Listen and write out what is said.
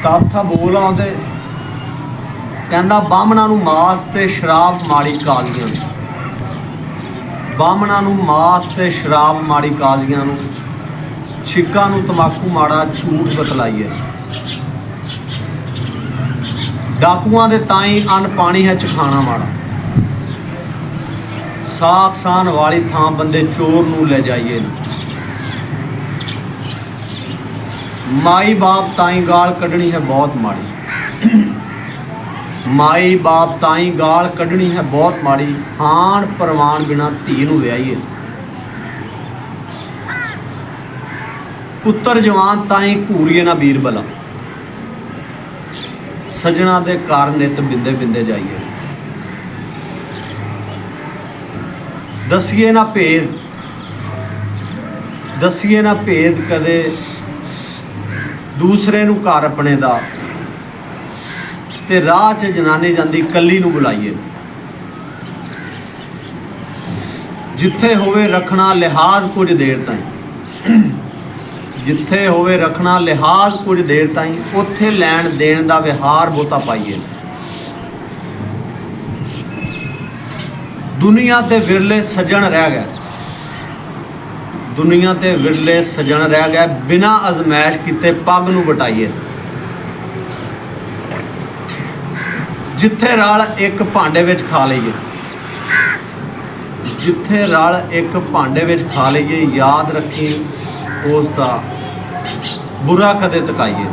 ਕਾਥਾ ਬੋਲ ਆਉਂਦੇ ਕਹਿੰਦਾ ਬਾਹਮਣਾਂ ਨੂੰ ਮਾਸ ਤੇ ਸ਼ਰਾਬ ਮਾੜੀ ਕਾਜ਼ੀਆਂ ਨੂੰ, ਬਾਹਮਣਾਂ ਨੂੰ ਮਾਸ ਤੇ ਸ਼ਰਾਬ ਮਾੜੀ ਕਾਜ਼ੀਆਂ ਨੂੰ, ਛਿੱਕਾਂ ਨੂੰ ਤੰਬਾਕੂ ਮਾੜਾ ਝੂਠ ਬਤਲਾਈਏ। ਡਾਕੂਆਂ ਦੇ ਤਾਈਂ ਅੰਨ ਪਾਣੀ ਹੈ ਚਖਾਣਾ ਮਾੜਾ, ਸਾਖ ਸਾਨ ਵਾਲੀ ਥਾਂ ਬੰਦੇ ਚੋਰ ਨੂੰ ਲੈ ਜਾਈਏ। ਮਾਈ ਬਾਪ ਤਾਈਂ ਗਾਲ ਕੱਢਣੀ ਹੈ ਬਹੁਤ ਮਾੜੀ, ਮਾਈ ਬਾਪ ਤਾਈਂ ਗਾਲ ਕੱਢਣੀ ਹੈ ਬਹੁਤ ਮਾੜੀ, ਹਾਣ ਪ੍ਰਵਾਨ ਬਿਨਾ ਧੀ ਨੂੰ ਵਿਆਹੀਏ। ਪੁੱਤਰ ਜਵਾਨ ਤਾਈਂ ਘੂਰੀਏ ਨਾ ਬੀਰਬਲਾ, ਸਜਣਾ ਦੇ ਘਰ ਨਿਤ ਬਿੰਦੇ ਬਿੰਦੇ ਜਾਈਏ। ਦਸੀਏ ਨਾ ਭੇਦ, ਦਸੀਏ ਨਾ ਭੇਦ ਕਦੇ ਦੂਸਰੇ ਨੂੰ ਘਰ ਆਪਣੇ ਦਾ, ਤੇ ਰਾਹ 'ਚ ਜਨਾਨੀ ਜਾਂਦੀ ਕੱਲੀ ਨੂੰ ਬੁਲਾਈਏ। ਜਿੱਥੇ ਹੋਵੇ ਰੱਖਣਾ ਲਿਹਾਜ਼ ਕੁਝ ਦੇਰ ਤਾਈਂ, ਜਿੱਥੇ ਹੋਵੇ ਰੱਖਣਾ ਲਿਹਾਜ਼ ਕੁਝ ਦੇਰ ਤਾਈਂ, ਉੱਥੇ ਲੈਣ ਦੇਣ ਦਾ ਵਿਹਾਰ ਬਹੁਤਾ ਪਾਈਏ। ਦੁਨੀਆ ਤੇ ਵਿਰਲੇ ਸੱਜਣ ਰਹਿ ਗਏ, ਦੁਨੀਆ ਤੇ ਵਿਰਲੇ ਸੱਜਣ ਰਹਿ ਗਏ, ਬਿਨਾਂ ਅਜ਼ਮੈਸ਼ ਕੀਤੇ ਪੱਗ ਨੂੰ ਵਟਾਈਏ। ਜਿੱਥੇ ਰਲ ਇੱਕ ਭਾਂਡੇ ਵਿੱਚ ਖਾ ਲਈਏ, ਜਿੱਥੇ ਰਲ ਇੱਕ ਭਾਂਡੇ ਵਿੱਚ ਖਾ ਲਈਏ, ਯਾਦ ਰੱਖੀ ਉਸ ਦਾ ਬੁਰਾ ਕਦੇ ਤਕਾਈਏ।